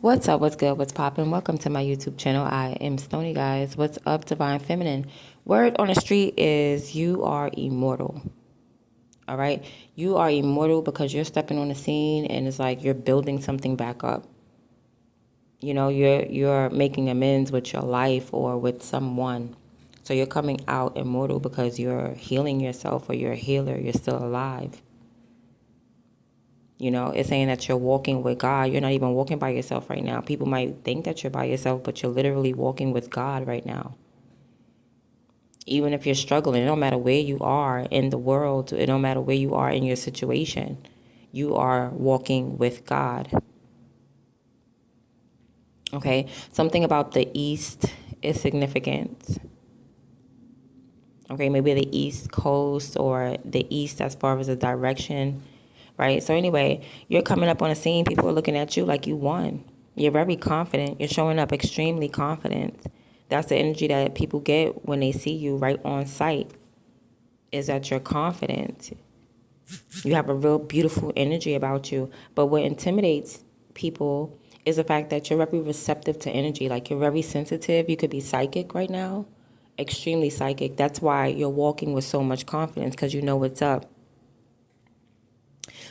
What's up? What's good? What's poppin'? Welcome to my YouTube channel. I am Stony, guys. What's up, Divine Feminine? Word on the street is you are immortal. All right? You are immortal because you're stepping on the scene and it's like you're building something back up. You know, you're making amends with your life or with someone. So you're coming out immortal because you're healing yourself or you're a healer. You're still alive. You know, it's saying that you're walking with God. You're not even walking by yourself right now. People might think that you're by yourself, but you're literally walking with God right now. Even if you're struggling, it don't matter where you are in the world. It don't matter where you are in your situation. You are walking with God. Okay? Something about the East is significant. Okay, maybe the East Coast or the East as far as the direction. Right? So anyway, you're coming up on a scene. People are looking at you like you won. You're very confident. You're showing up extremely confident. That's the energy that people get when they see you right on site, is that you're confident. You have a real beautiful energy about you. But what intimidates people is the fact that you're very receptive to energy. Like, you're very sensitive. You could be psychic right now, extremely psychic. That's why you're walking with so much confidence, because you know what's up.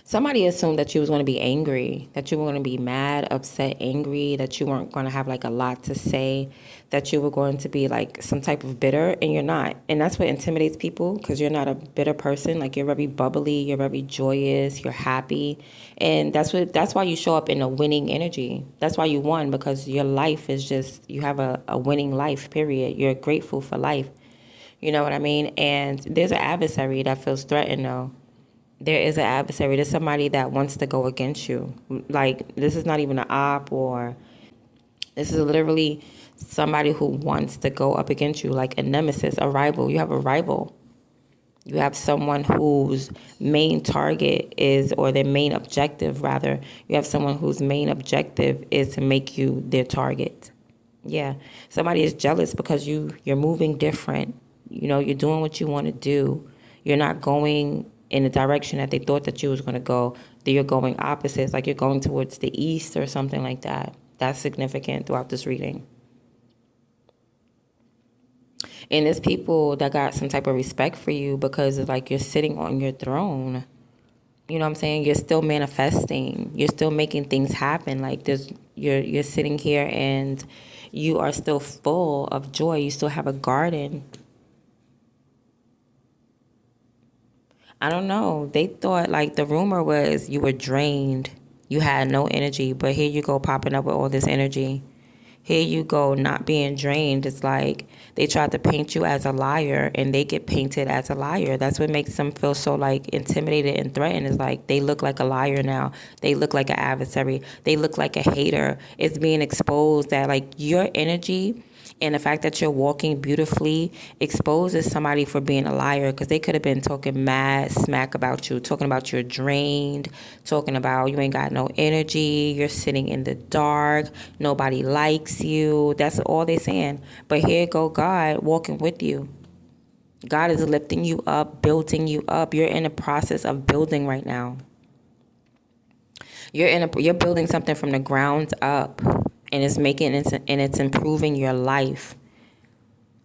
Somebody assumed that you was going to be angry, that you were going to be mad, upset, angry, that you weren't going to have like a lot to say, that you were going to be like some type of bitter, and you're not. And that's what intimidates people, because you're not a bitter person. Like, you're very bubbly, you're very joyous, you're happy. And that's why you show up in a winning energy. That's why you won, because your life is just, you have a winning life, period. You're grateful for life. You know what I mean? And there's an adversary that feels threatened, though. There is an adversary. There's somebody that wants to go against you. Like, this is not even an op, or this is literally somebody who wants to go up against you, like a nemesis, a rival. You have a rival. You have someone whose main target is, or their main objective, rather. You have someone whose main objective is to make you their target. Yeah. Somebody is jealous because you're moving different. You know, you're doing what you want to do. You're not going in the direction that they thought that you was going to go. That you're going opposites, like you're going towards the east or something like that. That's significant throughout this reading. And there's people that got some type of respect for you because it's like you're sitting on your throne. You know what I'm saying? You're still manifesting. You're still making things happen. Like, you're sitting here and you are still full of joy. You still have a garden. I don't know. They thought, like, the rumor was you were drained. You had no energy, but here you go popping up with all this energy. Here you go not being drained. It's like they tried to paint you as a liar, and they get painted as a liar. That's what makes them feel so, like, intimidated and threatened. Is like they look like a liar now. They look like an adversary. They look like a hater. It's being exposed that, like, your energy and the fact that you're walking beautifully exposes somebody for being a liar, because they could have been talking mad smack about you, talking about you're drained, talking about you ain't got no energy, you're sitting in the dark, nobody likes you. That's all they're saying. But here go God walking with you. God is lifting you up, building you up. You're in a process of building right now. You're building something from the ground up, and it's improving your life.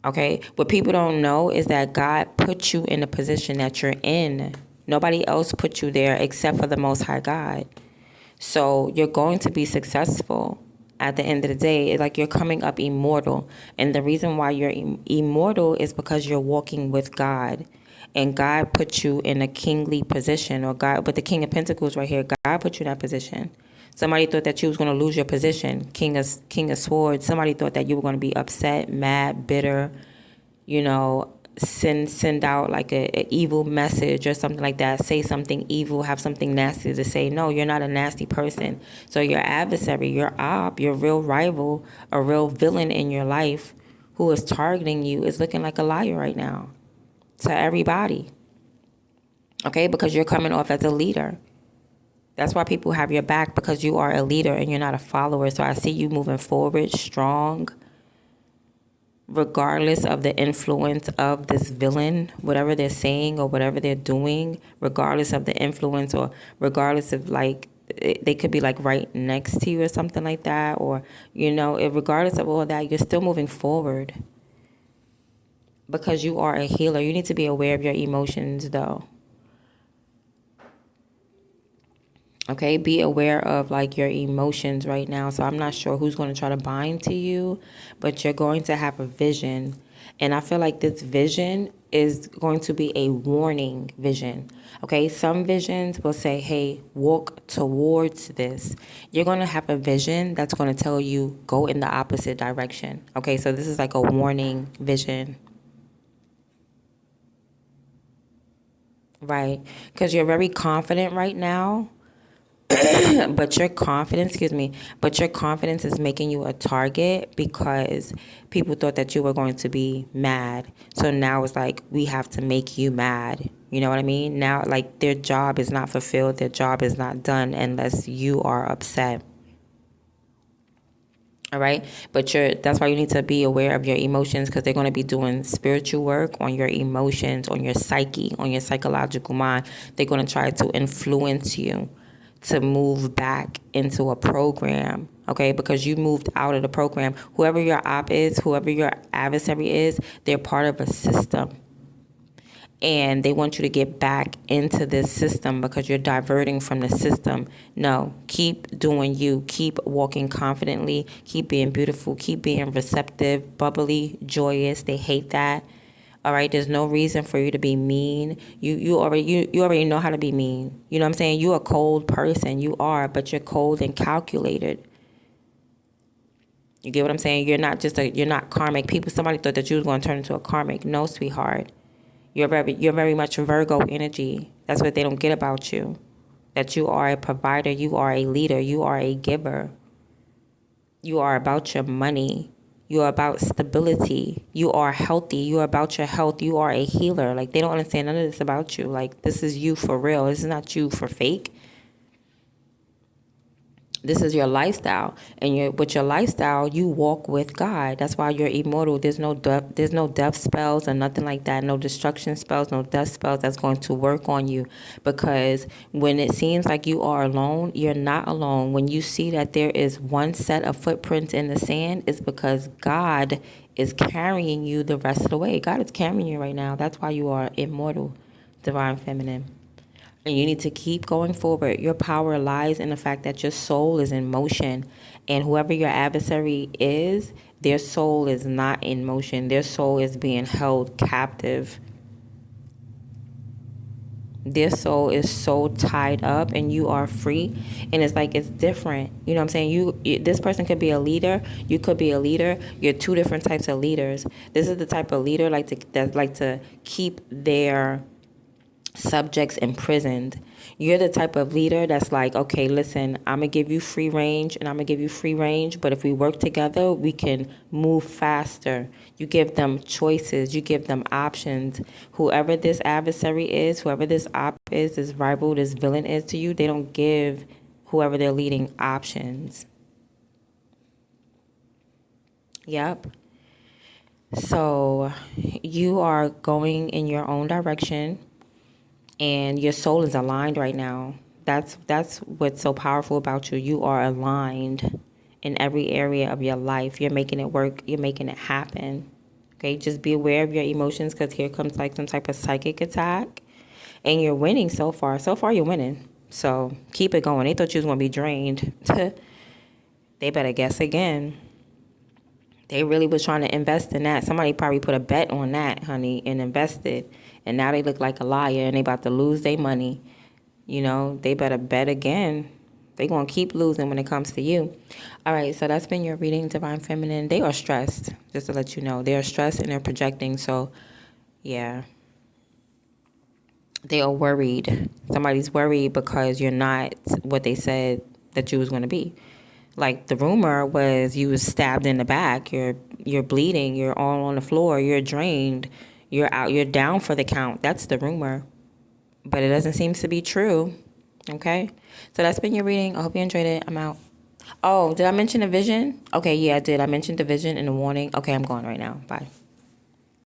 Okay? What people don't know is that God put you in the position that you're in. Nobody else put you there except for the Most High God. So you're going to be successful at the end of the day. It's like you're coming up immortal. And the reason why you're immortal is because you're walking with God. And God put you in a kingly position, or God, but the King of Pentacles right here, God put you in that position. Somebody thought that you was going to lose your position, King of Swords. Somebody thought that you were going to be upset, mad, bitter, you know, send out like a evil message or something like that, say something evil, have something nasty to say. No, you're not a nasty person. So your adversary, your op, your real rival, a real villain in your life who is targeting you is looking like a liar right now to everybody. Okay, because you're coming off as a leader. That's why people have your back, because you are a leader and you're not a follower. So I see you moving forward strong, regardless of the influence of this villain, whatever they're saying or whatever they're doing, regardless of the influence, or regardless of, like, they could be like right next to you or something like that, or regardless of all that, you're still moving forward because you are a healer. You need to be aware of your emotions, though. Okay, be aware of like your emotions right now. So I'm not sure who's going to try to bind to you, but you're going to have a vision. And I feel like this vision is going to be a warning vision. Okay, some visions will say, hey, walk towards this. You're going to have a vision that's going to tell you go in the opposite direction. Okay, so this is like a warning vision. Right, because you're very confident right now. But your confidence, but your confidence is making you a target because people thought that you were going to be mad. So now it's like, we have to make you mad. You know what I mean? Now, like, their job is not fulfilled. Their job is not done unless you are upset. All right. But that's why you need to be aware of your emotions, because they're going to be doing spiritual work on your emotions, on your psyche, on your psychological mind. They're going to try to influence you to move back into a program, okay? Because you moved out of the program. Whoever your op is, whoever your adversary is, they're part of a system. And they want you to get back into this system because you're diverting from the system. No, keep doing you. Keep walking confidently. Keep being beautiful. Keep being receptive, bubbly, joyous. They hate that. All right, there's no reason for you to be mean. You already know how to be mean. You know what I'm saying? You're a cold person. You are, but you're cold and calculated. You get what I'm saying? You're not karmic. Somebody thought that you was going to turn into a karmic. No, sweetheart. You're very much Virgo energy. That's what they don't get about you. That you are a provider. You are a leader. You are a giver. You are about your money. You are about stability. You are healthy. You are about your health. You are a healer. Like, they don't understand none of this about you. Like, this is you for real. This is not you for fake. This is your lifestyle, and with your lifestyle, you walk with God. That's why you're immortal. There's no death spells or nothing like that. No destruction spells, no death spells that's going to work on you. Because when it seems like you are alone, you're not alone. When you see that there is one set of footprints in the sand, it's because God is carrying you the rest of the way. God is carrying you right now. That's why you are immortal, divine feminine. And you need to keep going forward. Your power lies in the fact that your soul is in motion. And whoever your adversary is, their soul is not in motion. Their soul is being held captive. Their soul is so tied up, and you are free. And it's like, it's different. You know what I'm saying? This person could be a leader. You could be a leader. You're two different types of leaders. This is the type of leader that like to keep their subjects imprisoned. You're the type of leader that's like, okay, listen, I'm gonna give you free range, and I'm gonna give you free range, but if we work together, we can move faster. You give them choices, you give them options. Whoever this adversary is, whoever this op is, this rival, this villain is to you, they don't give whoever they're leading options. Yep. So you are going in your own direction, and your soul is aligned right now. That's what's so powerful about you. You are aligned in every area of your life. You're making it work. You're making it happen. Okay, just be aware of your emotions, because here comes like some type of psychic attack, and you're winning so far. So far, you're winning. So keep it going. They thought you was gonna be drained. They better guess again. They really was trying to invest in that. Somebody probably put a bet on that, honey, and invested. And now they look like a liar, and they about to lose their money. You know, they better bet again. They going to keep losing when it comes to you. All right, so that's been your reading, Divine Feminine. They are stressed, just to let you know. They are stressed, and they're projecting. So, yeah. They are worried. Somebody's worried because you're not what they said that you was going to be. Like, the rumor was you was stabbed in the back. You're bleeding. You're all on the floor. You're drained. You're out. You're down for the count. That's the rumor. But it doesn't seem to be true. Okay? So that's been your reading. I hope you enjoyed it. I'm out. Oh, did I mention the vision? Okay, yeah, I did. I mentioned the vision and the warning. Okay, I'm going right now. Bye.